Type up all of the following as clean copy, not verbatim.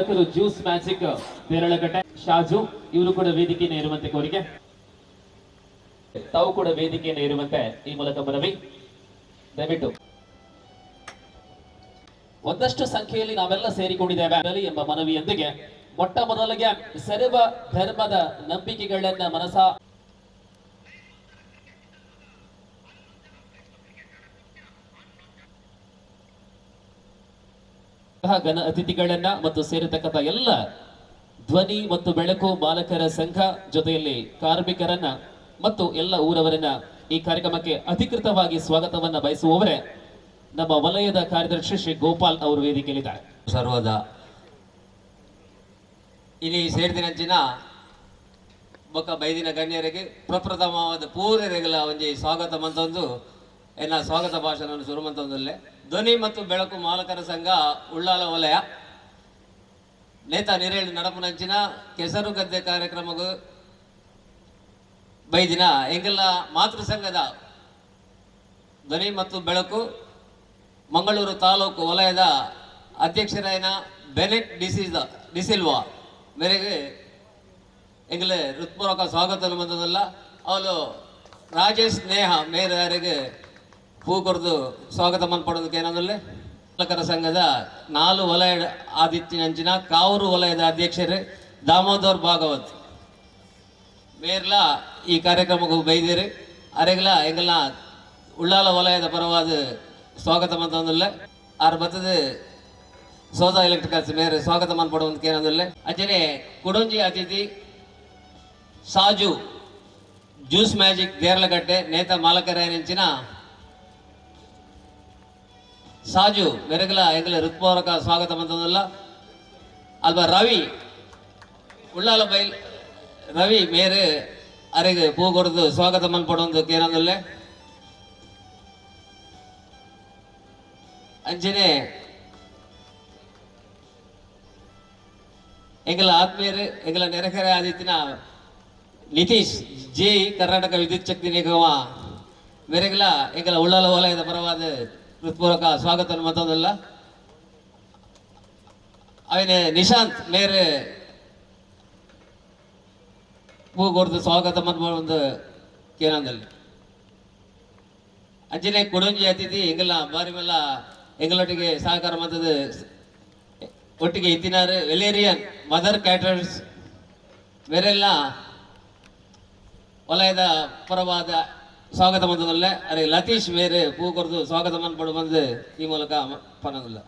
ಮಾಲಕರು juice magic ಬೇರಳಗಟ್ಟೆ ಶಾಜು ಇವರು ಕೂಡ ವೇದಿಕೆಯನ್ನು ಇರುವಂತೆ ಕೋರಿಕೆ. ತಾವು ಕೂಡ ವೇದಿಕೆಯನ್ನು ಇರುವಂತೆ ಈ ಮೂಲಕ ಮನವಿ. ದಯವಿಟ್ಟು ಒಂದಷ್ಟು ಸಂಖ್ಯೆಯಲ್ಲಿ ನಾವೆಲ್ಲ ಸೇರಿಕೊಂಡಿದ್ದೇವೆ ಎಂಬ ಮನವಿಯೊಂದಿಗೆ ಮೊಟ್ಟ ಮೊದಲಿಗೆ ಸರ್ವ ಧರ್ಮದ ನಂಬಿಕೆಗಳನ್ನ ಘನ ಅತಿಥಿಗಳನ್ನ ಮತ್ತು ಸೇರಿರ್ತಕ್ಕಂಥ ಎಲ್ಲ ಧ್ವನಿ ಮತ್ತು ಬೆಳಕು ಮಾಲಕರ ಸಂಘ ಜೊತೆಯಲ್ಲಿ ಕಾರ್ಮಿಕರನ್ನ ಮತ್ತು ಎಲ್ಲ ಊರವರನ್ನ ಈ ಕಾರ್ಯಕ್ರಮಕ್ಕೆ ಅಧಿಕೃತವಾಗಿ ಸ್ವಾಗತವನ್ನ ಬಯಸುವವರೇ ನಮ್ಮ ವಲಯದ ಕಾರ್ಯದರ್ಶಿ ಶ್ರೀ ಗೋಪಾಲ್ ಅವರು ವೇದಿಕೆಯಲ್ಲಿದ್ದಾರೆ. ಸರ್ವದ ಇಲ್ಲಿ ಸೇರಿದಿನಂಚಿನ ಬೊಕ್ಕ ಬೈದಿನ ಗಣ್ಯರಿಗೆ ಪ್ರಪ್ರಥಮವಾದ ಪೂರ್ವರೆಗಳ ಒಂಜಿ ಸ್ವಾಗತ ಮಂತೊಂದು ಎನ್ನ ಸ್ವಾಗತ ಭಾಷಣ ಶುರು ಮಂತೊಂದಲ್ಲೇ ಧ್ವನಿ ಮತ್ತು ಬೆಳಕು ಮಾಲಕರ ಸಂಘ ಉಳ್ಳಾಲ ವಲಯ ನೇತಾ ನಿರೇಳು ನಡಪುನಂಚಿನ ಕೆಸರು ಗದ್ದೆ ಕಾರ್ಯಕ್ರಮಗೂ ಬೈದಿನ ಎಂಗೆಲ್ಲ ಮಾತೃ ಸಂಘದ ಧ್ವನಿ ಮತ್ತು ಬೆಳಕು ಮಂಗಳೂರು ತಾಲೂಕು ವಲಯದ ಅಧ್ಯಕ್ಷರಾಯನ ಬೆನೆಟ್ ಡಿಸಿಲ್ವಾ ಮೇರೆಗೆ ಎಂಗಲೇ ಹೃತ್ಪೂರ್ವಕ ಸ್ವಾಗತ ಬಂದದಲ್ಲ ಅವಳು ರಾಜೇಶ್ ಸ್ನೇಹ ಮೇರೆಯವರಿಗೆ ಹೂ ಕೊರದು ಸ್ವಾಗತ ಮನ್ಪಡೋದಕ್ಕೆ ಏನಂದ್ರೆ ಮಾಲಕರ ಸಂಘದ 4 ವಲಯ ಆದಿತ್ಯನಂಚಿನ ಕಾವೂರು ವಲಯದ ಅಧ್ಯಕ್ಷರೇ ದಾಮೋದರ್ ಭಾಗವತ್ ಮೇರ್ಲ ಈ ಕಾರ್ಯಕ್ರಮಕ್ಕೆ ಬೈದಿರಿ ಅರೆಗಲ ಎಂಗಲ ಉಳ್ಳಾಲ ವಲಯದ ಪರವಾದ ಸ್ವಾಗತ ಮಂತಂದಿಲ್ಲ ಆರು ಬರ್ತದೆ ಸೋದಾ ಎಲೆಕ್ಟ್ರಿಕಲ್ಸ್ ಮೇರೆ ಸ್ವಾಗತ ಮನ್ಪಡುವಂತ ಏನಂದಿಲ್ಲ ಅಂಚನೆ ಕುಡಂಜಿ ಅತಿಥಿ ಸಾಜು ಜ್ಯೂಸ್ ಮ್ಯಾಜಿಕ್ ದೇರ್ಲಗಟ್ಟೆ ನೇತ ಮಾಲಕರ ನೆಂಚಿನ ಸಾಜು ಮೆರಗಲ ಎಂಗಲ ಹೃತ್ಪೂರ್ವಕ ಸ್ವಾಗತ ಮಂತಂದಿಲ್ಲ ಅಲ್ವಾ ರವಿ ಉಳ್ಳಾಲ ಬೈಲ್ ರವಿ ಮೇರೆ ಅರೆಗೆ ಪೂ ಕೊಡದು ಸ್ವಾಗತ ಮನ್ಪಡುವಂತ ಏನಂದಿಲ್ಲ ಅಂಚನೆ ಎಂಗಲ ಆತ್ಮೀಯರು ಎಂಗಲ ನೆರೆಕೆರೆ ಆದಿತ್ತಿನ ನಿತೀಶ್ ಜೆ ಕರ್ನಾಟಕ ವಿದ್ಯುತ್ ಶಕ್ತಿ ನಿಗಮ ಮೇರೆಗಲ ಎಂಗಲ ಉಳ್ಳಾಲ ವಲಯದ ಪರವಾದ ಹೃತ್ಪೂರ್ವಕ ಸ್ವಾಗತ ಮತ್ತೊಂದಲ್ಲ ಅವನೇ ನಿಶಾಂತ್ ಮೇರೆ ಪೂ ಕೊಡ್ದು ಸ್ವಾಗತ ಒಂದು ಕೇನಂದಲ್ಲಿ ಅಂಚನೆ ಕುಡಂಜಿ ಅತಿಥಿ ಎಂಗಲ ಬಾರಿ ಮೇಲ ಎಂಗಳೊಟ್ಟಿಗೆ ಸಹಕಾರ ಮತದ ಒಟ್ಟಿಗೆ ಇತ್ತಿನಾರು ವೆಲೇರಿಯನ್ ಮದರ್ ಕ್ಯಾಟರ್ಸ್ ಬೇರೆಲ್ಲ ವಲಯದ ಪರವಾದ ಸ್ವಾಗತ ಮಂದಲ್ಲ ಅರೆ ಲತೀಶ್ ಬೇರೆ ಪೂ ಕೊರದು ಸ್ವಾಗತ ಮನ್ಪಡು ಬಂದು ಈ ಮೂಲಕ ಪನ್ನದಿಲ್ಲ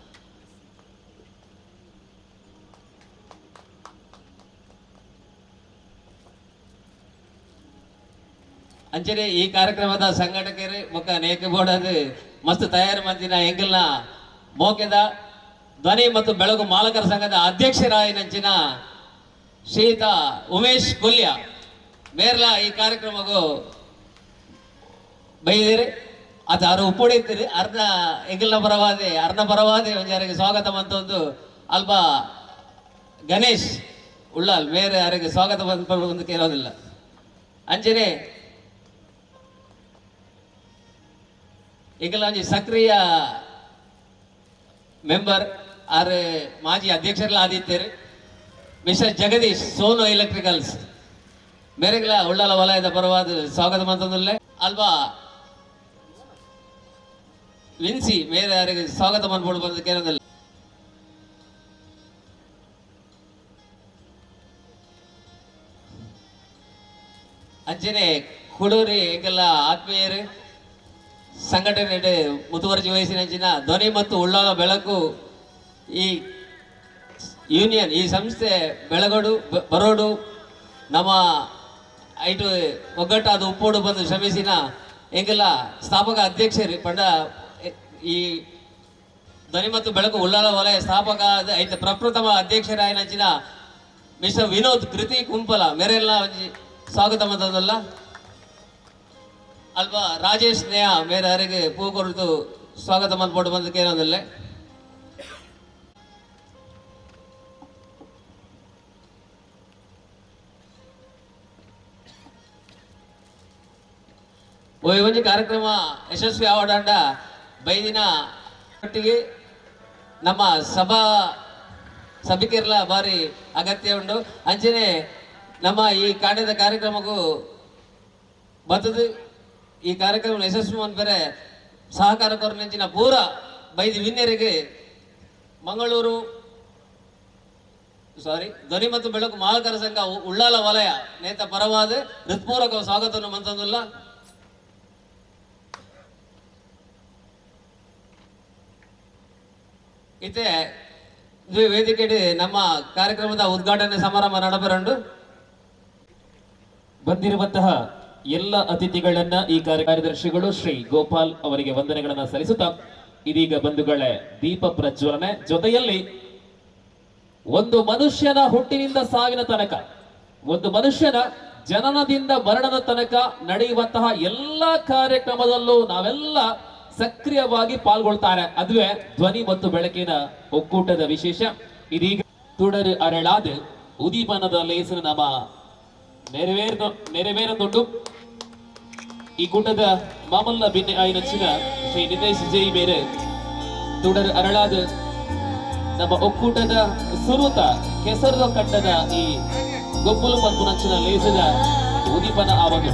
ಅಂಚನೆ ಈ ಕಾರ್ಯಕ್ರಮದ ಸಂಘಟಕರು ಮೊಕ್ಕ ನೇಕ ಬೋರ್ಡ್ ಮಸ್ತ್ ತಯಾರು ಮಂದಿನ ಎಂಗಲ್ನ ಮೋಕೆದ ಧ್ವನಿ ಮತ್ತು ಬೆಳಕು ಮಾಲಕರ ಸಂಘದ ಅಧ್ಯಕ್ಷರಾಯನಂಚಿನ ಶ್ರೀಯುತ ಉಮೇಶ್ ಕೊಲ್ಯ ಮೇರ್ಲ ಈ ಕಾರ್ಯಕ್ರಮಕ್ಕೂ ಬೈದಿರಿ ಅದು ಅರು ಉಪ್ಪುಡಿತೀರಿ ಅರ್ಧ ಎಂಗಲ್ನ ಪರವಾದೆ ಅರ್ಧ ಪರವಾದೆ ಒಂಜಾರಿಗೆ ಸ್ವಾಗತ ಮಂತೊಂದು ಅಲ್ಪ ಗಣೇಶ್ ಉಳ್ಳಾಲ್ ಬೇರೆ ಯಾರಿಗೆ ಸ್ವಾಗತ ಒಂದು ಕೇಳೋದಿಲ್ಲ ಅಂಚನೆ ಈಗಲ ಒಂಜಿ ಸಕ್ರಿಯ ಮೆಂಬರ್ ಆರು ಮಾಜಿ ಅಧ್ಯಕ್ಷರೆಲ್ಲ ಆದಿತ್ಯರು ಮಿಸ್ಟರ್ ಜಗದೀಶ್ ಸೋನು ಎಲೆಕ್ಟ್ರಿಕಲ್ಸ್ ಮೇರೆಗಳ ಉಳ್ಳಾಲ ವಲಯದ ಪರವಾದ ಸ್ವಾಗತ ಮಂತಂದಲ್ಲೇ ಅಲ್ವಾ ವಿನ್ಸಿ ಮೇರೆ ಯಾರಿಗೆ ಸ್ವಾಗತ ಮನ್ಪಡು ಬಂದ ಕೇರಳದಲ್ಲಿ ಅಂಚನೆ ಕುಡೂರಿ ಎಂಗೆಲ್ಲ ಆತ್ಮೀಯರು ಸಂಘಟನೆ ಮುತುವರ್ಜಿ ವಹಿಸಿನ ಧ್ವನಿ ಮತ್ತು ಉಳ್ಳಾಲ ಬೆಳಕು ಈ ಯೂನಿಯನ್ ಈ ಸಂಸ್ಥೆ ಬೆಳಗೋಡು ಬರೋಡು ನಮ್ಮ ಐಟು ಒಗ್ಗಟ್ಟಾದ ಉಪ್ಪೋಡು ಬಂದು ಶ್ರಮಿಸಿನ ಎಂಗೆಲ್ಲ ಸ್ಥಾಪಕ ಅಧ್ಯಕ್ಷರು ಪಂಡ ಈ ಧ್ವನಿ ಮತ್ತು ಬೆಳಕು ಉಳ್ಳಾಲ ವಲಯ ಸ್ಥಾಪಕ ಐತ ಪ್ರಪ್ರಥಮ ಅಧ್ಯಕ್ಷರಾಯನಂಚಿನ ಮಿಸ್ಟರ್ ವಿನೋದ್ ಕೃತಿ ಕುಂಪಲ ಮೇರೆಲ್ಲ ಸ್ವಾಗತ ಮಂತದಲ್ಲ ಅಲ್ವಾ ರಾಜೇಶ್ ಸ್ನೇಹ ಮೇರೆ ಯಾರಿಗೆ ಪೂ ಕೊರದು ಸ್ವಾಗತ ಮನ್ಪಟ್ಟು ಬಂದಕ್ಕೆ ಏನಂದಲ್ಲೇ ಒಂಜಿ ಕಾರ್ಯಕ್ರಮ ಯಶಸ್ವಿ ಆವಡಾಂಡ ಬೈದಿನ ಒಟ್ಟಿಗೆ ನಮ್ಮ ಸಭಾ ಸಭಿಕರೆಲ್ಲ ಬಾರಿ ಅಗತ್ಯ ಉಂಟು. ಅಂಚನೆ ನಮ್ಮ ಈ ಕಾಂಡದ ಕಾರ್ಯಕ್ರಮಕ್ಕೂ ಬರ್ತದೆ. ಈ ಕಾರ್ಯಕ್ರಮ ಯಶಸ್ವಿ ಮನ್ಪರೆ ಸಹಕಾರ ಕೊರನೆಂಚಿನ ಪೂರ ಬೈದಿ ವಿನ್ಯರಿಗೆ ಮಂಗಳೂರು ಧ್ವನಿ ಮತ್ತು ಬೆಳಕು ಮಾಲಕರ ಸಂಘ ಉಳ್ಳಾಲ ವಲಯ ನೇತ ಪರವಾದ ಹೃತ್ಪೂರ್ವಕ ಸ್ವಾಗತವನ್ನು ಮಂತಂದುಲ್ಲ. ಇತ್ತೆ ವೇದಿಕೆ ನಮ್ಮ ಕಾರ್ಯಕ್ರಮದ ಉದ್ಘಾಟನೆ ಸಮಾರಂಭ ನಡಬರಂಡು. ಬಂದಿರುವಂತಹ ಎಲ್ಲ ಅತಿಥಿಗಳನ್ನ ಈ ಕಾರ್ಯದರ್ಶಿಗಳು ಶ್ರೀ ಗೋಪಾಲ್ ಅವರಿಗೆ ವಂದನೆಗಳನ್ನ ಸಲ್ಲಿಸುತ್ತಾ ಇದೀಗ ಬಂಧುಗಳೇ ದೀಪ ಪ್ರಜ್ವಲನೆ ಜೊತೆಯಲ್ಲಿ ಒಂದು ಮನುಷ್ಯನ ಹುಟ್ಟಿನಿಂದ ಸಾವಿನ ತನಕ, ಒಂದು ಮನುಷ್ಯನ ಜನನದಿಂದ ಮರಣದ ತನಕ ನಡೆಯುವಂತಹ ಎಲ್ಲ ಕಾರ್ಯಕ್ರಮದಲ್ಲೂ ನಾವೆಲ್ಲ ಸಕ್ರಿಯವಾಗಿ ಪಾಲ್ಗೊಳ್ತಾರೆ. ಅದುವೇ ಧ್ವನಿ ಮತ್ತು ಬೆಳಕಿನ ಒಕ್ಕೂಟದ ವಿಶೇಷ. ಇದೀಗ ತುಡರು ಅರಳಾದ ಉದೀಪನದ ಲೇಸನ ನಮ್ಮ ನೆರವೇರುತ್ತುಂಟು. ಈ ಕೂಟದ ಮಾಮಲ್ಲ ಭಿನ್ನ ಆಯ್ನಚ್ಚಿನ ಶ್ರೀ ನಿತೇಶ್ ಜೈ ಬೇರೆ ತುಡರು ಅರಳಾದ ನಮ್ಮ ಒಕ್ಕೂಟದ ಸುರುತ ಕೆಸರದ ಕಟ್ಟದ ಈ ಗೊಬ್ಬಲು ಪಂಪುನಂಚಿನ ಲೇಸದ ಉದೀಪನ ಆವದು.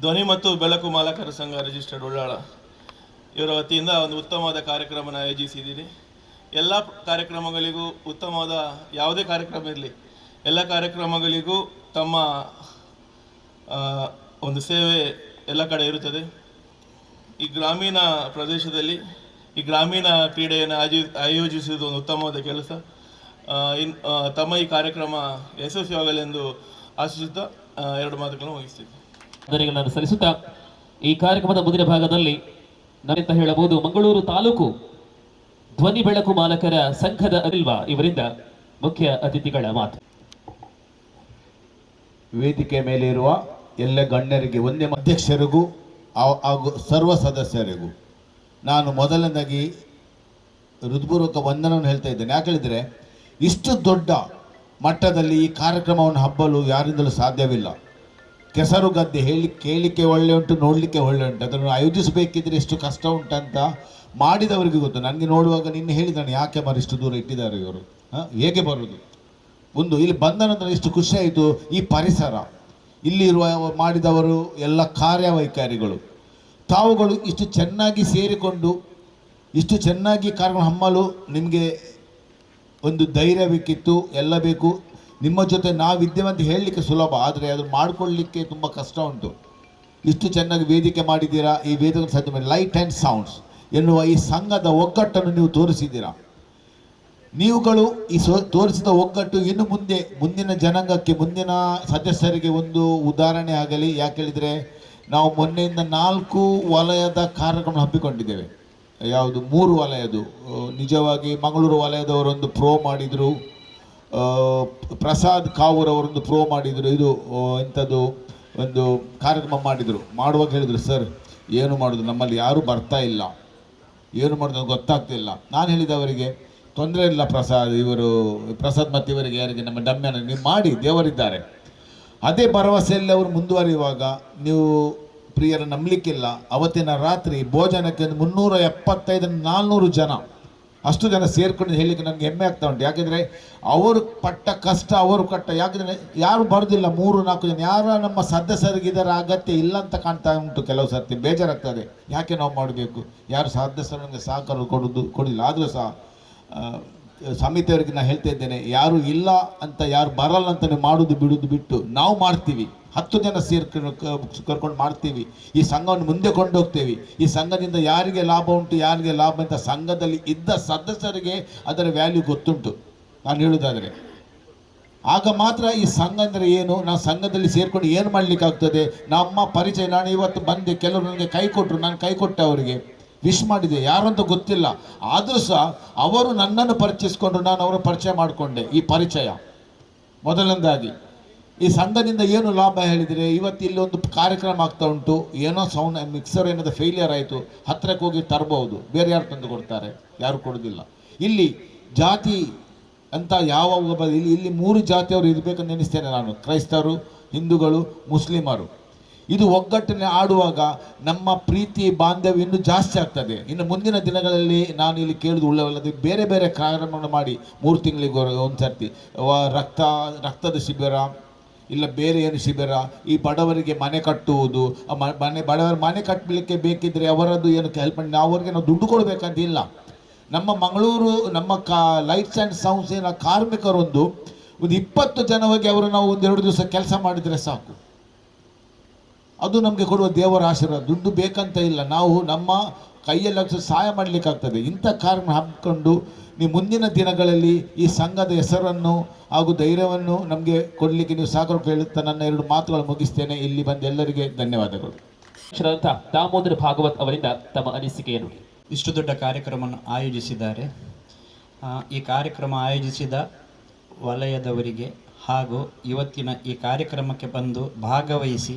ಧ್ವನಿ ಮತ್ತು ಬೆಳಕು ಮಾಲಕರ ಸಂಘ ರಿಜಿಸ್ಟರ್ಡ್ ಉಳ್ಳಾಳ ಇವರ ವತಿಯಿಂದ ಒಂದು ಉತ್ತಮವಾದ ಕಾರ್ಯಕ್ರಮನ ಆಯೋಜಿಸಿದ್ದೀನಿ. ಎಲ್ಲ ಕಾರ್ಯಕ್ರಮಗಳಿಗೂ ಉತ್ತಮವಾದ ಯಾವುದೇ ಕಾರ್ಯಕ್ರಮ ಇರಲಿ, ಎಲ್ಲ ಕಾರ್ಯಕ್ರಮಗಳಿಗೂ ತಮ್ಮ ಒಂದು ಸೇವೆ ಎಲ್ಲ ಕಡೆ ಇರುತ್ತದೆ. ಈ ಗ್ರಾಮೀಣ ಪ್ರದೇಶದಲ್ಲಿ ಈ ಗ್ರಾಮೀಣ ಕ್ರೀಡೆಯನ್ನು ಆಯೋಜಿಸುವುದು ಒಂದು ಉತ್ತಮವಾದ ಕೆಲಸ. ತಮ್ಮ ಈ ಕಾರ್ಯಕ್ರಮ ಯಶಸ್ವಿಯಾಗಲೆಂದು ಆಶಿಸುತ್ತಾ ಎರಡು ಮಾತುಗಳನ್ನು ಮುಗಿಸ್ತೀನಿ. ವಂದನೆಗಳನ್ನು ಸಲ್ಲಿಸುತ್ತಾ ಈ ಕಾರ್ಯಕ್ರಮದ ಮುಂದಿನ ಭಾಗದಲ್ಲಿ ನಾವೆಂತ ಹೇಳಬಹುದು, ಮಂಗಳೂರು ತಾಲೂಕು ಧ್ವನಿ ಬೆಳಕು ಮಾಲಕರ ಸಂಘದ ಅರಿಲ್ವಾ ಇವರಿಂದ ಮುಖ್ಯ ಅತಿಥಿಗಳ ಮಾತು. ವೇದಿಕೆ ಮೇಲೆ ಇರುವ ಎಲ್ಲ ಗಣ್ಯರಿಗೆ, ಒಂದೇ ಅಧ್ಯಕ್ಷರಿಗೂ ಹಾಗೂ ಸರ್ವ ಸದಸ್ಯರಿಗೂ ನಾನು ಮೊದಲನೇದಾಗಿ ಹೃತ್ಪೂರ್ವಕ ವಂದನವನ್ನು ಹೇಳ್ತಾ ಇದ್ದೇನೆ. ಯಾಕೆ ಹೇಳಿದರೆ, ಇಷ್ಟು ದೊಡ್ಡ ಮಟ್ಟದಲ್ಲಿ ಈ ಕಾರ್ಯಕ್ರಮವನ್ನು ಹಬ್ಬಲು ಯಾರಿಂದಲೂ ಸಾಧ್ಯವಿಲ್ಲ. ಕೆಸರು ಗದ್ದೆ ಕೇಳಲಿಕ್ಕೆ ಒಳ್ಳೆ ಉಂಟು, ನೋಡಲಿಕ್ಕೆ ಒಳ್ಳೆ ಉಂಟು. ಅದನ್ನು ಆಯೋಜಿಸಬೇಕಿದ್ರೆ ಎಷ್ಟು ಕಷ್ಟ ಉಂಟಂತ ಮಾಡಿದವರಿಗೆ ಗೊತ್ತು. ನನಗೆ ನೋಡುವಾಗ ನಿನ್ನೆ ಹೇಳಿದ್ದಾನೆ, ಯಾಕೆ ಇಷ್ಟು ದೂರ ಇಟ್ಟಿದ್ದಾರೆ ಇವರು, ಹೇಗೆ ಬರೋದು. ಒಂದು ಇಲ್ಲಿ ಬಂದ ನಂತರ ಇಷ್ಟು ಖುಷಿಯಾಯಿತು. ಈ ಪರಿಸರ, ಇಲ್ಲಿರುವ ಮಾಡಿದವರು ಎಲ್ಲ ಕಾರ್ಯವೈಖರಿಗಳು, ತಾವುಗಳು ಇಷ್ಟು ಚೆನ್ನಾಗಿ ಸೇರಿಕೊಂಡು ಇಷ್ಟು ಚೆನ್ನಾಗಿ ಕಾರ್ಯಕ್ರಮ ಹಮ್ಮಲು ನಿಮಗೆ ಒಂದು ಧೈರ್ಯ ಬೇಕಿತ್ತು, ಎಲ್ಲ ಬೇಕು. ನಿಮ್ಮ ಜೊತೆ ನಾವಿದ್ದೇವೆ ಅಂತ ಹೇಳಲಿಕ್ಕೆ ಸುಲಭ, ಆದರೆ ಅದು ಮಾಡಿಕೊಳ್ಳಲಿಕ್ಕೆ ತುಂಬ ಕಷ್ಟ ಉಂಟು. ಇಷ್ಟು ಚೆನ್ನಾಗಿ ವೇದಿಕೆ ಮಾಡಿದ್ದೀರಾ. ಈ ವೇದಿಕೆ ಸಾಧ್ಯ ಮಾಡಿ ಲೈಟ್ ಆ್ಯಂಡ್ ಸೌಂಡ್ಸ್ ಎನ್ನುವ ಈ ಸಂಘದ ಒಗ್ಗಟ್ಟನ್ನು ನೀವು ತೋರಿಸಿದ್ದೀರಾ. ನೀವುಗಳು ಈ ತೋರಿಸಿದ ಒಗ್ಗಟ್ಟು ಇನ್ನು ಮುಂದಿನ ಜನಾಂಗಕ್ಕೆ, ಮುಂದಿನ ಸದಸ್ಯರಿಗೆ ಒಂದು ಉದಾಹರಣೆ ಆಗಲಿ. ಯಾಕೆ ಹೇಳಿದರೆ, ನಾವು ಮೊನ್ನೆಯಿಂದ 4 ವಲಯದ ಕಾರ್ಯಕ್ರಮ ಹಮ್ಮಿಕೊಂಡಿದ್ದೇವೆ. ಯಾವುದು 3 ವಲಯದು ನಿಜವಾಗಿ ಮಂಗಳೂರು ವಲಯದವರೊಂದು ಪ್ರೋ ಮಾಡಿದರು, ಪ್ರಸಾದ್ ಕಾವೂರ್ ಅವರೊಂದು ಪ್ರೋ ಮಾಡಿದರು. ಇದು ಇಂಥದ್ದು ಒಂದು ಕಾರ್ಯಕ್ರಮ ಮಾಡಿದರು. ಮಾಡುವಾಗ ಹೇಳಿದರು, ಸರ್ ಏನು ಮಾಡೋದು, ನಮ್ಮಲ್ಲಿ ಯಾರೂ ಬರ್ತಾ ಇಲ್ಲ, ಏನು ಮಾಡೋದು ಗೊತ್ತಾಗ್ತಿಲ್ಲ. ನಾನು ಹೇಳಿದವರಿಗೆ, ತೊಂದರೆ ಇಲ್ಲ ಪ್ರಸಾದ್ ಮತ್ತು ಇವರಿಗೆ ಯಾರಿಗೆ ನಮ್ಮ ಡಮ್ಯನ ನೀವು ಮಾಡಿ, ದೇವರಿದ್ದಾರೆ. ಅದೇ ಭರವಸೆಯಲ್ಲಿ ಅವರು ಮುಂದುವರಿಯುವಾಗ ನೀವು ಪ್ರಿಯರ ನಂಬಲಿಕ್ಕಿಲ್ಲ. ಅವತ್ತಿನ ರಾತ್ರಿ ಭೋಜನಕ್ಕೆ 375-400 ಜನ, ಅಷ್ಟು ಜನ ಸೇರ್ಕೊಂಡು ಹೇಳಲಿಕ್ಕೆ ನನಗೆ ಹೆಮ್ಮೆ ಆಗ್ತಾ ಉಂಟು. ಯಾಕೆಂದರೆ ಅವರು ಪಟ್ಟ ಕಷ್ಟ ಅವರು ಕಟ್ಟ. ಯಾಕೆಂದರೆ ಯಾರು ಬರೋದಿಲ್ಲ, 3-4 ಜನ. ಯಾರ ನಮ್ಮ ಸದಸ್ಯರಿಗೆ ಇದರ ಅಗತ್ಯ ಇಲ್ಲ ಅಂತ ಕಾಣ್ತಾ ಉಂಟು. ಕೆಲವು ಸರ್ತಿ ಬೇಜಾರಾಗ್ತದೆ, ಯಾಕೆ ನಾವು ಮಾಡಬೇಕು, ಯಾರು ಸದಸ್ಯರು ನಮಗೆ ಸಹಕಾರ ಕೊಡೋದಿಲ್ಲ. ಆದರೂ ಸಹ ಸಮಿತಿಯವರಿಗೆ ನಾನು ಹೇಳ್ತಾ ಇದ್ದೇನೆ, ಯಾರು ಇಲ್ಲ ಅಂತ, ಯಾರು ಬರಲ್ಲ ಅಂತ ನೀವು ಮಾಡೋದು ಬಿಡೋದು ಬಿಟ್ಟು ನಾವು ಮಾಡ್ತೀವಿ. 10 ಜನ ಕರ್ಕೊಂಡು ಮಾಡ್ತೀವಿ. ಈ ಸಂಘವನ್ನು ಮುಂದೆ ಕೊಂಡೋಗ್ತೇವೆ. ಈ ಸಂಘದಿಂದ ಯಾರಿಗೆ ಲಾಭ ಉಂಟು, ಯಾರಿಗೆ ಲಾಭ ಅಂತ ಸಂಘದಲ್ಲಿ ಇದ್ದ ಸದಸ್ಯರಿಗೆ ಅದರ ವ್ಯಾಲ್ಯೂ ಗೊತ್ತುಂಟು. ನಾನು ಹೇಳೋದಾದರೆ ಆಗ ಮಾತ್ರ ಈ ಸಂಘ ಅಂದರೆ ಏನು, ನಾವು ಸಂಘದಲ್ಲಿ ಸೇರ್ಕೊಂಡು ಏನು ಮಾಡಲಿಕ್ಕಾಗ್ತದೆ. ನಮ್ಮ ಪರಿಚಯ, ನಾನು ಇವತ್ತು ಬಂದೆ, ಕೆಲವರು ನನಗೆ ಕೈ ಕೊಟ್ಟರು, ನಾನು ಕೈ ಕೊಟ್ಟೆ, ಅವರಿಗೆ ವಿಶ್ ಮಾಡಿದೆ, ಯಾರು ಅಂತ ಗೊತ್ತಿಲ್ಲ. ಆದರೂ ಸಹ ಅವರು ನನ್ನನ್ನು ಪರಿಚಯಿಸ್ಕೊಂಡ್ರು, ನಾನು ಅವರ ಪರಿಚಯ ಮಾಡಿಕೊಂಡೆ. ಈ ಪರಿಚಯ ಮೊದಲನೇದಾಗಿ. ಈ ಸಂಘದಿಂದ ಏನು ಲಾಭ ಹೇಳಿದರೆ, ಇವತ್ತು ಇಲ್ಲಿ ಒಂದು ಕಾರ್ಯಕ್ರಮ ಆಗ್ತಾ ಉಂಟು, ಏನೋ ಸೌಂಡ್ ಮಿಕ್ಸರ್ ಏನಾದರೂ ಫೇಲಿಯರ್ ಆಯಿತು, ಹತ್ತಿರಕ್ಕೆ ಹೋಗಿ ತರಬಹುದು, ಬೇರೆ ಯಾರು ತಂದು ಕೊಡ್ತಾರೆ? ಯಾರು ಕೊಡೋದಿಲ್ಲ. ಇಲ್ಲಿ ಜಾತಿ ಅಂತ ಯಾವ ಇಲ್ಲಿ 3 ಜಾತಿಯವರು ಇರಬೇಕಂತ ನೆನೆಸ್ತೇನೆ ನಾನು, ಕ್ರೈಸ್ತರು, ಹಿಂದೂಗಳು, ಮುಸ್ಲಿಮರು. ಇದು ಒಗ್ಗಟ್ಟನ್ನೇ ಆಡುವಾಗ ನಮ್ಮ ಪ್ರೀತಿ ಬಾಂಧವ್ಯ ಇನ್ನೂ ಜಾಸ್ತಿ ಆಗ್ತದೆ. ಇನ್ನು ಮುಂದಿನ ದಿನಗಳಲ್ಲಿ ನಾನು ಇಲ್ಲಿ ಕೇಳಿದು ಉಳ್ಳವಲ್ಲದೆ ಬೇರೆ ಬೇರೆ ಕಾರ್ಯಕ್ರಮವನ್ನು ಮಾಡಿ 3 ತಿಂಗಳಿಗೆ ಒಂದು ಸರ್ತಿ ರಕ್ತದ ಶಿಬಿರ, ಇಲ್ಲ ಬೇರೆ ಏನು ಶಿಬಿರ, ಈ ಬಡವರಿಗೆ ಮನೆ ಕಟ್ಟುವುದು, ಬಡವರ ಮನೆ ಕಟ್ಟಲಿಕ್ಕೆ ಬೇಕಿದ್ದರೆ ಅವರದ್ದು ಏನು ಹೆಲ್ಪ್ ಮಾಡಿ ಅವರಿಗೆ ನಾವು ದುಡ್ಡು ಕೊಡಬೇಕಂತಿಲ್ಲ. ನಮ್ಮ ಮಂಗಳೂರು ಲೈಟ್ಸ್ ಆ್ಯಂಡ್ ಸೌಂಡ್ಸಿನ ಕಾರ್ಮಿಕರೊಂದು 20 ಜನ ಹೋಗಿ ಅವರು ನಾವು 1-2 ದಿವಸ ಕೆಲಸ ಮಾಡಿದರೆ ಸಾಕು, ಅದು ನಮಗೆ ಕೊಡುವ ದೇವರ ಆಶೀರ್ವಾದ. ದುಡ್ಡು ಬೇಕಂತ ಇಲ್ಲ, ನಾವು ನಮ್ಮ ಕೈಯಲ್ಲಿ ಸಹಾಯ ಮಾಡಲಿಕ್ಕಾಗ್ತದೆ. ಇಂಥ ಕಾರ್ಯಕ್ರಮ ಹಮ್ಮಿಕೊಂಡು ನೀವು ಮುಂದಿನ ದಿನಗಳಲ್ಲಿ ಈ ಸಂಘದ ಹೆಸರನ್ನು ಹಾಗೂ ಧೈರ್ಯವನ್ನು ನಮಗೆ ಕೊಡಲಿಕ್ಕೆ ನೀವು ಸಾಗರ ಕೇಳುತ್ತಾ ನನ್ನ 2 ಮಾತುಗಳು ಮುಗಿಸ್ತೇನೆ. ಇಲ್ಲಿ ಬಂದ ಎಲ್ಲರಿಗೆ ಧನ್ಯವಾದಗಳು. ಶ್ರೀಯುತ ದಾಮೋದರ ಭಾಗವತ್ ಅವರಿಂದ ತಮ್ಮ ಅನಿಸಿಕೆಯನ್ನು. ಇಷ್ಟು ದೊಡ್ಡ ಕಾರ್ಯಕ್ರಮವನ್ನು ಆಯೋಜಿಸಿದ್ದಾರೆ. ಈ ಕಾರ್ಯಕ್ರಮ ಆಯೋಜಿಸಿದ ವಲಯದವರಿಗೆ ಹಾಗೂ ಇವತ್ತಿನ ಈ ಕಾರ್ಯಕ್ರಮಕ್ಕೆ ಬಂದು ಭಾಗವಹಿಸಿ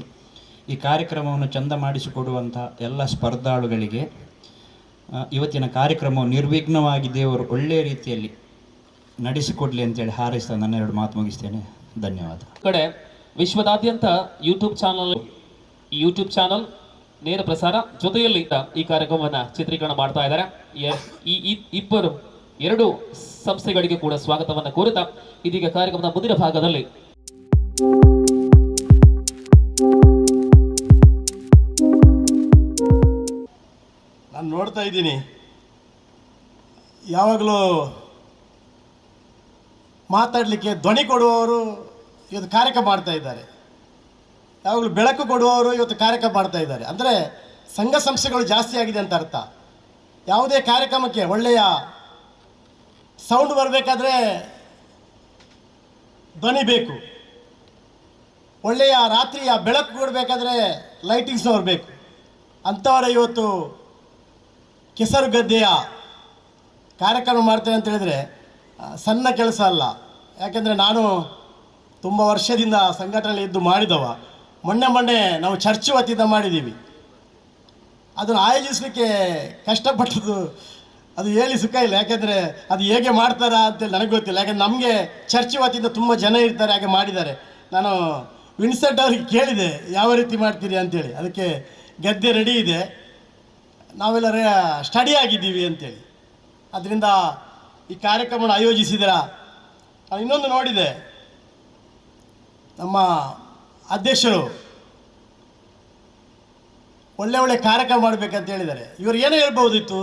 ಈ ಕಾರ್ಯಕ್ರಮವನ್ನು ಚಂದ ಮಾಡಿಸಿಕೊಡುವಂಥ ಎಲ್ಲ ಸ್ಪರ್ಧಾಳುಗಳಿಗೆ ಇವತ್ತಿನ ಕಾರ್ಯಕ್ರಮವು ನಿರ್ವಿಘ್ನವಾಗಿ ದೇವರು ಒಳ್ಳೆಯ ರೀತಿಯಲ್ಲಿ ನಡೆಸಿಕೊಡಲಿ ಅಂತೇಳಿ ಹಾರೈಸ್ತಾ ನನ್ನ 2 ಮಾತು ಮುಗಿಸ್ತೇನೆ. ಧನ್ಯವಾದ. ಕಡೆ ವಿಶ್ವದಾದ್ಯಂತ ಯೂಟ್ಯೂಬ್ ಚಾನಲ್ ನೇರ ಪ್ರಸಾರ ಜೊತೆಯಲ್ಲಿ ಈ ಕಾರ್ಯಕ್ರಮವನ್ನು ಚಿತ್ರೀಕರಣ ಮಾಡ್ತಾ ಇದ್ದಾರೆ. ಈ 2 ಸಂಸ್ಥೆಗಳಿಗೆ ಕೂಡ ಸ್ವಾಗತವನ್ನು ಕೋರುತ್ತಾ ಇದೀಗ ಕಾರ್ಯಕ್ರಮದ ಮುಂದಿನ ಭಾಗದಲ್ಲಿ ನಾನು ನೋಡ್ತಾ ಇದ್ದೀನಿ, ಯಾವಾಗಲೂ ಮಾತಾಡಲಿಕ್ಕೆ ಧ್ವನಿ ಕೊಡುವವರು ಇವತ್ತು ಕಾರ್ಯಕ್ರಮ ಮಾಡ್ತಾ ಇದ್ದಾರೆ, ಯಾವಾಗಲೂ ಬೆಳಕು ಕೊಡುವವರು ಇವತ್ತು ಕಾರ್ಯಕ್ರಮ ಮಾಡ್ತಾ ಇದ್ದಾರೆ. ಅಂದರೆ ಸಂಘ ಸಂಸ್ಥೆಗಳು ಜಾಸ್ತಿ ಆಗಿದೆ ಅಂತ ಅರ್ಥ. ಯಾವುದೇ ಕಾರ್ಯಕ್ರಮಕ್ಕೆ ಒಳ್ಳೆಯ ಸೌಂಡ್ ಬರಬೇಕಾದ್ರೆ ಧ್ವನಿ ಬೇಕು, ಒಳ್ಳೆಯ ರಾತ್ರಿಯ ಬೆಳಕು ಕೊಡಬೇಕಾದ್ರೆ ಲೈಟಿಂಗ್ಸ್ ಬರಬೇಕು. ಅಂಥವರೇ ಇವತ್ತು ಕೆಸರು ಗದ್ದೆಯ ಕಾರ್ಯಕ್ರಮ ಮಾಡ್ತೇನೆ ಅಂತ ಹೇಳಿದರೆ ಸಣ್ಣ ಕೆಲಸ ಅಲ್ಲ. ಯಾಕೆಂದರೆ ನಾನು ತುಂಬ ವರ್ಷದಿಂದ ಸಂಘಟನೆಯಲ್ಲಿ ಇದ್ದು ಮಾಡಿದವ. ಮೊನ್ನೆ ನಾವು ಚರ್ಚ್ ವತಿಯಿಂದ ಮಾಡಿದ್ದೀವಿ. ಅದನ್ನು ಆಯೋಜಿಸಲಿಕ್ಕೆ ಕಷ್ಟಪಟ್ಟದ್ದು ಅದು ಹೇಳಿ ಸುಖ ಇಲ್ಲ. ಯಾಕೆಂದರೆ ಅದು ಹೇಗೆ ಮಾಡ್ತಾರಾ ಅಂತೇಳಿ ನನಗೆ ಗೊತ್ತಿಲ್ಲ. ಯಾಕೆಂದರೆ ನಮಗೆ ಚರ್ಚ್ ವತಿಯಿಂದ ತುಂಬ ಜನ ಇರ್ತಾರೆ, ಹಾಗೆ ಮಾಡಿದ್ದಾರೆ. ನಾನು ವಿನ್ಸೆಂಟ್ ಅವ್ರಿಗೆ ಕೇಳಿದೆ ಯಾವ ರೀತಿ ಮಾಡ್ತೀರಿ ಅಂತೇಳಿ. ಅದಕ್ಕೆ ಗದ್ದೆ ರೆಡಿ ಇದೆ, ನಾವೆಲ್ಲ ಸ್ಟಡಿ ಆಗಿದ್ದೀವಿ ಅಂತೇಳಿ. ಅದರಿಂದ ಈ ಕಾರ್ಯಕ್ರಮವನ್ನು ಆಯೋಜಿಸಿದಿರ. ನಾನು ಇನ್ನೊಂದು ನೋಡಿದೆ, ನಮ್ಮ ಅಧ್ಯಕ್ಷರು ಒಳ್ಳೆ ಕಾರ್ಯಕ್ರಮ ಮಾಡಬೇಕಂತ ಹೇಳಿದ್ದಾರೆ. ಇವರು ಏನೋ ಹೇಳ್ಬೋದಿತ್ತು,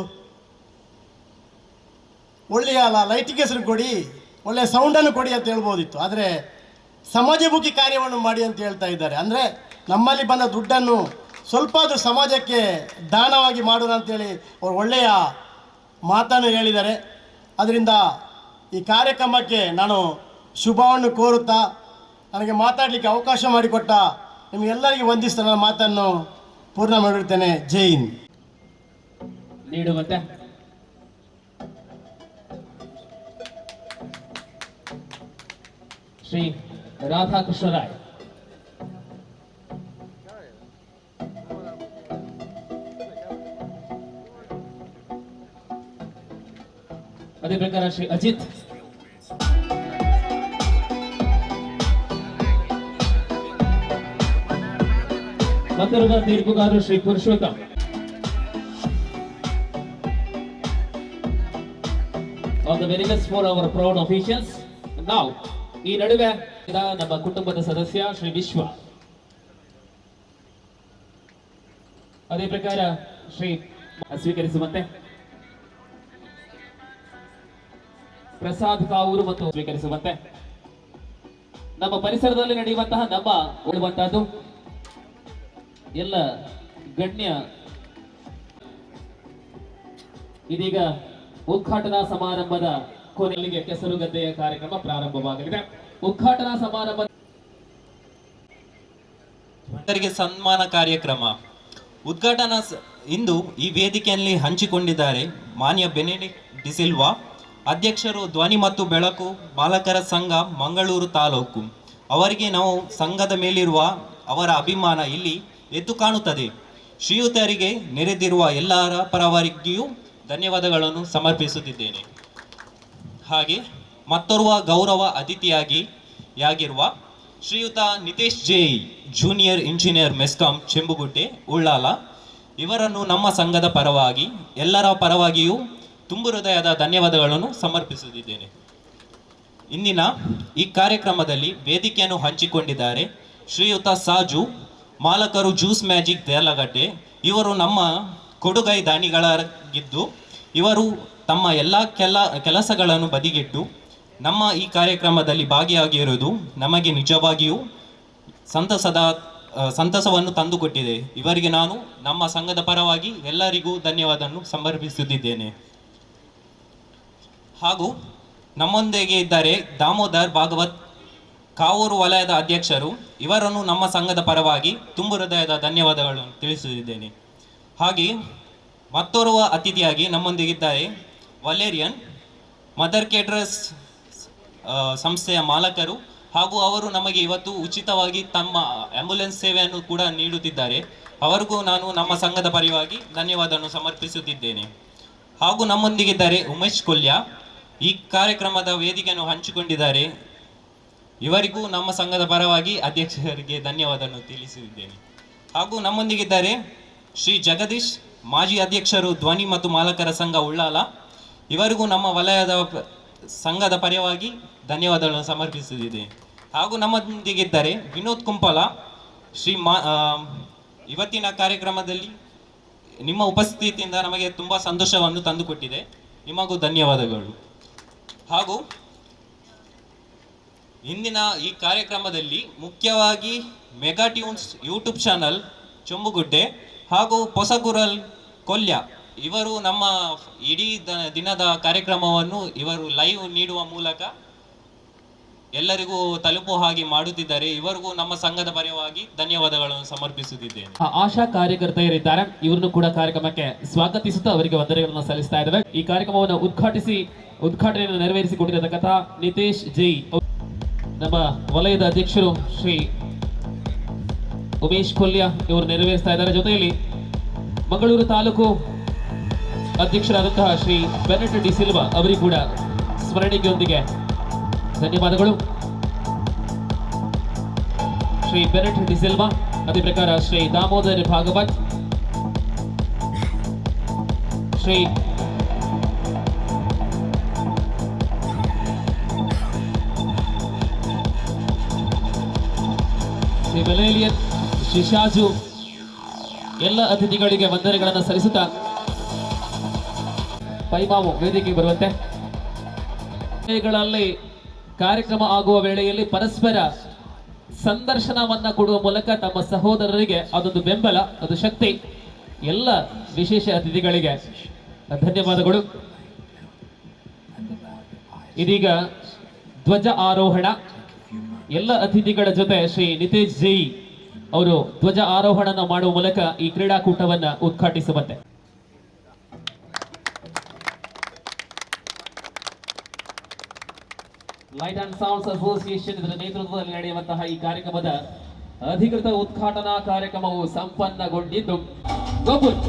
ಒಳ್ಳೆಯ ಲೈಟಿಂಗ್ ಹೆಸರು ಕೊಡಿ, ಒಳ್ಳೆಯ ಸೌಂಡನ್ನು ಕೊಡಿ ಅಂತ ಹೇಳ್ಬೋದಿತ್ತು. ಆದರೆ ಸಮಾಜಮುಖಿ ಕಾರ್ಯವನ್ನು ಮಾಡಿ ಅಂತ ಹೇಳ್ತಾ ಇದ್ದಾರೆ. ಅಂದರೆ ನಮ್ಮಲ್ಲಿ ಬಂದ ದುಡ್ಡನ್ನು ಸ್ವಲ್ಪ ಆದರೂ ಸಮಾಜಕ್ಕೆ ದಾನವಾಗಿ ಮಾಡೋಣ ಅಂತೇಳಿ ಅವರು ಒಳ್ಳೆಯ ಮಾತನ್ನು ಹೇಳಿದ್ದಾರೆ. ಅದರಿಂದ ಈ ಕಾರ್ಯಕ್ರಮಕ್ಕೆ ನಾನು ಶುಭವನ್ನು ಕೋರುತ್ತಾ ನನಗೆ ಮಾತಾಡಲಿಕ್ಕೆ ಅವಕಾಶ ಮಾಡಿಕೊಟ್ಟ ನಿಮಗೆಲ್ಲರಿಗೂ ವಂದಿಸ್ತಾ ನನ್ನ ಮಾತನ್ನು ಪೂರ್ಣ ಮಾಡಿರುತ್ತೇನೆ. ಜೈ ಹಿಂದ್. ನೀಡುವಂತೆ ಶ್ರೀ ರಾಧಾಕೃಷ್ಣ ರಾಯ್. ಅದೇ ಪ್ರಕಾರ ಶ್ರೀ ಅಜಿತ್. ಮತ್ತೊಬ್ಬ ತೀರ್ಪುಗಾರರು Shri Purushottam. All the very best for our proud officials. Now, ಈ ನಡುವೆ ನಮ್ಮ ಕುಟುಂಬದ ಸದಸ್ಯ ಶ್ರೀ ವಿಶ್ವ, ಅದೇ ಪ್ರಕಾರ ಶ್ರೀ ಸ್ವೀಕರಿಸುವಂತೆ ಪ್ರಸಾದ್ ಕಾವೂರು ಮತ್ತು ಸ್ವೀಕರಿಸುವಂತೆ ನಮ್ಮ ಪರಿಸರದಲ್ಲಿ ನಡೆಯುವಂತಹ ನಮ್ಮ ಉಳುವಂತಹದ್ದು ಎಲ್ಲ ಗಣ್ಯ ಇದೀಗ ಉದ್ಘಾಟನಾ ಸಮಾರಂಭದ ಕೊನೆಗೆ ಕೆಸರುಗದ್ದೆಯ ಕಾರ್ಯಕ್ರಮ ಪ್ರಾರಂಭವಾಗಲಿದೆ. ಉದ್ಘಾಟನಾ ಸಮಾರಂಭ ರಿಗೆ ಸನ್ಮಾನ ಕಾರ್ಯಕ್ರಮ ಇಂದು ಈ ವೇದಿಕೆಯಲ್ಲಿ ಹಂಚಿಕೊಂಡಿದ್ದಾರೆ ಮಾನ್ಯ ಬೆನೆಡಿಕ್ಟ್ ಡಿಸಿಲ್ವಾ, ಅಧ್ಯಕ್ಷರು ಧ್ವನಿ ಮತ್ತು ಬೆಳಕು ಬಾಲಕರ ಸಂಘ ಮಂಗಳೂರು ತಾಲೂಕು. ಅವರಿಗೆ ನಾವು ಸಂಘದ ಮೇಲಿರುವ ಅವರ ಅಭಿಮಾನ ಇಲ್ಲಿ ಎದ್ದು ಕಾಣುತ್ತದೆ. ಶ್ರೀಯುತರಿಗೆ ನೆರೆದಿರುವ ಎಲ್ಲರ ಪರವಾಗಿಯೂ ಧನ್ಯವಾದಗಳನ್ನು ಸಮರ್ಪಿಸುತ್ತಿದ್ದೇನೆ. ಹಾಗೆ ಮತ್ತೋರ್ವ ಗೌರವ ಅತಿಥಿಯಾಗಿರುವ ಶ್ರೀಯುತ ನಿತೇಶ್ ಜೈ, ಜೂನಿಯರ್ ಇಂಜಿನಿಯರ್ ಮೆಸ್ಕಾಂ ಚೆಂಬುಗುಡ್ಡೆ ಉಳ್ಳಾಲ, ಇವರನ್ನು ನಮ್ಮ ಸಂಘದ ಪರವಾಗಿ ಎಲ್ಲರ ಪರವಾಗಿಯೂ ತುಂಬು ಹೃದಯದ ಧನ್ಯವಾದಗಳನ್ನು ಸಮರ್ಪಿಸುತ್ತಿದ್ದೇನೆ. ಇಂದಿನ ಈ ಕಾರ್ಯಕ್ರಮದಲ್ಲಿ ವೇದಿಕೆಯನ್ನು ಹಂಚಿಕೊಂಡಿದ್ದಾರೆ ಶ್ರೀಯುತ ಸಾಜು, ಮಾಲಕರು ಜ್ಯೂಸ್ ಮ್ಯಾಜಿಕ್ ದೇರ್ಲಗಟ್ಟೆ. ಇವರು ನಮ್ಮ ಕೊಡುಗೈ ದಾನಿಗಳಾಗಿದ್ದು ಇವರು ತಮ್ಮ ಎಲ್ಲ ಕೆಲಸಗಳನ್ನು ಬದಿಗಿಟ್ಟು ನಮ್ಮ ಈ ಕಾರ್ಯಕ್ರಮದಲ್ಲಿ ಭಾಗಿಯಾಗಿರುವುದು ನಮಗೆ ನಿಜವಾಗಿಯೂ ಸಂತಸವನ್ನು ತಂದುಕೊಟ್ಟಿದೆ. ಇವರಿಗೆ ನಾನು ನಮ್ಮ ಸಂಘದ ಪರವಾಗಿ ಎಲ್ಲರಿಗೂ ಧನ್ಯವಾದವನ್ನು ಸಮರ್ಪಿಸುತ್ತಿದ್ದೇನೆ. ಹಾಗೂ ನಮ್ಮೊಂದಿಗೆ ಇದ್ದಾರೆ ದಾಮೋದರ್ ಭಾಗವತ್, ಕಾವೂರು ವಲಯದ ಅಧ್ಯಕ್ಷರು. ಇವರನ್ನು ನಮ್ಮ ಸಂಘದ ಪರವಾಗಿ ತುಂಬು ಹೃದಯದ ಧನ್ಯವಾದಗಳನ್ನು ತಿಳಿಸುತ್ತಿದ್ದೇನೆ. ಹಾಗೆ ಮತ್ತೋರ್ವ ಅತಿಥಿಯಾಗಿ ನಮ್ಮೊಂದಿಗಿದ್ದಾರೆ ವಲೇರಿಯನ್, ಮದರ್ ಕೇಟರರ್ಸ್ ಸಂಸ್ಥೆಯ ಮಾಲಕರು. ಹಾಗೂ ಅವರು ನಮಗೆ ಇವತ್ತು ಉಚಿತವಾಗಿ ತಮ್ಮ ಆಂಬ್ಯುಲೆನ್ಸ್ ಸೇವೆಯನ್ನು ಕೂಡ ನೀಡುತ್ತಿದ್ದಾರೆ. ಅವರಿಗೂ ನಾನು ನಮ್ಮ ಸಂಘದ ಪರವಾಗಿ ಧನ್ಯವಾದವನ್ನು ಸಮರ್ಪಿಸುತ್ತಿದ್ದೇನೆ. ಹಾಗೂ ನಮ್ಮೊಂದಿಗಿದ್ದಾರೆ ಉಮೇಶ್ ಕೊಲ್ಯ, ಈ ಕಾರ್ಯಕ್ರಮದ ವೇದಿಕೆಯನ್ನು ಹಂಚಿಕೊಂಡಿದ್ದಾರೆ. ಇವರಿಗೂ ನಮ್ಮ ಸಂಘದ ಪರವಾಗಿ ಅಧ್ಯಕ್ಷರಿಗೆ ಧನ್ಯವಾದವನ್ನು ತಿಳಿಸಿದ್ದೇನೆ. ಹಾಗೂ ನಮ್ಮೊಂದಿಗಿದ್ದಾರೆ ಶ್ರೀ ಜಗದೀಶ್, ಮಾಜಿ ಅಧ್ಯಕ್ಷರು ಧ್ವನಿ ಮತ್ತು ಮಾಲಕರ ಸಂಘ ಉಳ್ಳಾಲ. ಇವರಿಗೂ ನಮ್ಮ ವಲಯದ ಸಂಘದ ಪರವಾಗಿ ಧನ್ಯವಾದಗಳನ್ನು ಸಮರ್ಪಿಸುತ್ತಿದೆ. ಹಾಗೂ ನಮ್ಮೊಂದಿಗಿದ್ದಾರೆ ವಿನೋದ್ ಕುಂಪಲ, ಇವತ್ತಿನ ಕಾರ್ಯಕ್ರಮದಲ್ಲಿ ನಿಮ್ಮ ಉಪಸ್ಥಿತಿಯಿಂದ ನಮಗೆ ತುಂಬ ಸಂತೋಷವನ್ನು ತಂದುಕೊಟ್ಟಿದೆ. ನಿಮಗೂ ಧನ್ಯವಾದಗಳು. ಹಾಗೂ ಇಂದಿನ ಈ ಕಾರ್ಯಕ್ರಮದಲ್ಲಿ ಮುಖ್ಯವಾಗಿ ಮೆಗಾ ಟ್ಯೂನ್ಸ್ ಯೂಟ್ಯೂಬ್ ಚಾನಲ್ ಚೊಂಬುಗುಡ್ಡೆ ಹಾಗೂ ಹೊಸಗುರಲ್ ಕೊಲ್ಯ, ಇವರು ನಮ್ಮ ಇಡೀ ದಿನದ ಕಾರ್ಯಕ್ರಮವನ್ನು ಇವರು ಲೈವ್ ನೀಡುವ ಮೂಲಕ ಎಲ್ಲರಿಗೂ ತಲುಪುವ ಹಾಗೆ ಮಾಡುತ್ತಿದ್ದಾರೆ. ಇವರಿಗೂ ನಮ್ಮ ಸಂಘದ ಪರವಾಗಿ ಧನ್ಯವಾದಗಳನ್ನು ಸಮರ್ಪಿಸುತ್ತಿದ್ದೇನೆ. ಆಶಾ ಕಾರ್ಯಕರ್ತೆಯರಿದ್ದಾರೆ, ಇವರನ್ನು ಕೂಡ ಕಾರ್ಯಕ್ರಮಕ್ಕೆ ಸ್ವಾಗತಿಸುತ್ತಾ ಅವರಿಗೆ ವಂದನೆಗಳನ್ನು ಸಲ್ಲಿಸ್ತಾ ಇದ್ದೇವೆ. ಈ ಕಾರ್ಯಕ್ರಮವನ್ನು ಉದ್ಘಾಟನೆಯನ್ನು ನೆರವೇರಿಸಿಕೊಟ್ಟಿರತಕ್ಕಂಥ ನಿತೇಶ್ ಜೈ, ನಮ್ಮ ವಲಯದ ಅಧ್ಯಕ್ಷರು ಶ್ರೀ ಉಮೇಶ್ ಕೊಲ್ಯ ಇವರು ನೆರವೇರಿಸ್ತಾ ಇದ್ದಾರೆ. ಜೊತೆಯಲ್ಲಿ ಮಂಗಳೂರು ತಾಲೂಕು ಅಧ್ಯಕ್ಷರಾದಂತಹ ಶ್ರೀ ಬೆನೆಟ್ ಡಿಸಿಲ್ವಾ ಅವರಿಗೂ ಕೂಡ ಸ್ಮರಣಿಕೆಯೊಂದಿಗೆ ಧನ್ಯವಾದಗಳು. ಶ್ರೀ ಬೆನೆಟ್ ಡಿಸಿಲ್ವಾ, ಅದೇ ಪ್ರಕಾರ ಶ್ರೀ ದಾಮೋದರ್ ಭಾಗವತ್, ಶ್ರೀ ವೆಲೇಲಿಯನ್, ಶ್ರೀ ಶಾಜು, ಎಲ್ಲ ಅತಿಥಿಗಳಿಗೆ ವಂದನೆಗಳನ್ನು ಸಲ್ಲಿಸುತ್ತಾ ಪೈಮಾವು ವೇದಿಕೆಗೆ ಬರುವಂತೆ. ಗಳಲ್ಲಿ ಕಾರ್ಯಕ್ರಮ ಆಗುವ ವೇಳೆಯಲ್ಲಿ ಪರಸ್ಪರ ಸಂದರ್ಶನವನ್ನ ಕೊಡುವ ಮೂಲಕ ತಮ್ಮ ಸಹೋದರರಿಗೆ ಅದೊಂದು ಬೆಂಬಲ, ಅದು ಶಕ್ತಿ. ಎಲ್ಲ ವಿಶೇಷ ಅತಿಥಿಗಳಿಗೆ ಧನ್ಯವಾದಗಳು. ಇದೀಗ ಧ್ವಜ ಆರೋಹಣ. ಎಲ್ಲ ಅತಿಥಿಗಳ ಜೊತೆ ಶ್ರೀ ನಿತೇಶ್ ಜೈ ಅವರು ಧ್ವಜ ಆರೋಹಣ ಮಾಡುವ ಮೂಲಕ ಈ ಕ್ರೀಡಾಕೂಟವನ್ನು ಉದ್ಘಾಟಿಸುವಂತೆ. ಲೈಟ್ ಅಂಡ್ ಸೌಂಡ್ಸ್ ಅಸೋಸಿಯೇಷನ್ ಇದರ ನೇತೃತ್ವದಲ್ಲಿ ನಡೆಯುವಂತಹ ಈ ಕಾರ್ಯಕ್ರಮದ ಅಧಿಕೃತ ಉದ್ಘಾಟನಾ ಕಾರ್ಯಕ್ರಮವು ಸಂಪನ್ನಗೊಂಡಿದ್ದು ಗೋಪುಲ್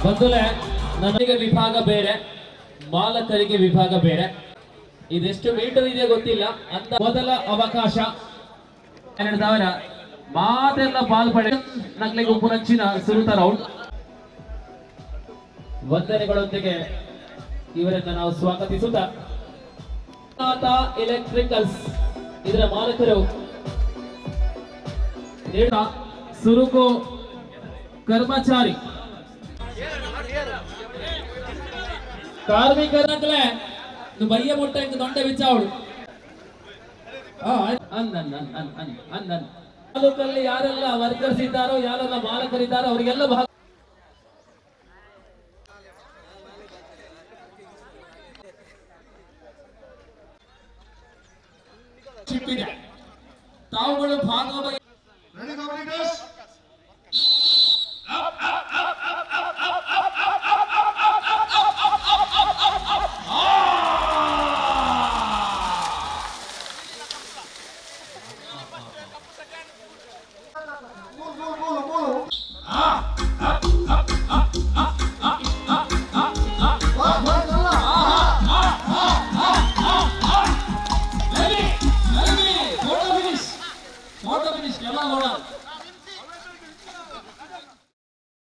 ಬಂಧುಗಳೇ, ನನಗೆ ವಿಭಾಗ ಬೇರೆ, ಮಾಲಕರಿಗೆ ವಿಭಾಗ ಬೇರೆ. ಇದೆಷ್ಟು ಮೀಟರ್ ಇದೆ ಗೊತ್ತಿಲ್ಲ ಅಂತ ಮೊದಲ ಅವಕಾಶ ನಡೆದವರ ಮಾತೆಲ್ಲ ಪಾಲ್ಪಡೆ ನಗಲಿಗೆ ಉಪುರಂಚಿನ ಸುರುತ ರೌಂಡ್ ವಂದನೆಗಳೊಂದಿಗೆ ಇವರನ್ನು ನಾವು ಸ್ವಾಗತಿಸುತ್ತಾ ಎಲೆಕ್ಟ್ರಿಕಲ್ಸ್ ಇದರ ಮಾಲಕರು ಸುರುಕು ಕರ್ಮಚಾರಿ ಕಾರ್ಮಿಕರಾಗಲೇ ಬಯ್ಯ ಮುಟ್ಟ ಇಂಕ ದೊಂಡೆ ಬಿಚ್ಚಾವಳು ತಾಲೂಕಲ್ಲಿ ಯಾರೆಲ್ಲ ವರ್ಕರ್ಸ್ ಇದ್ದಾರೋ ಯಾರೆಲ್ಲ ಮಾಲಕರಿದ್ದಾರೋ ಅವರಿಗೆಲ್ಲ ತಾವುಗಳು ಭಾಗವಹಿಸಿ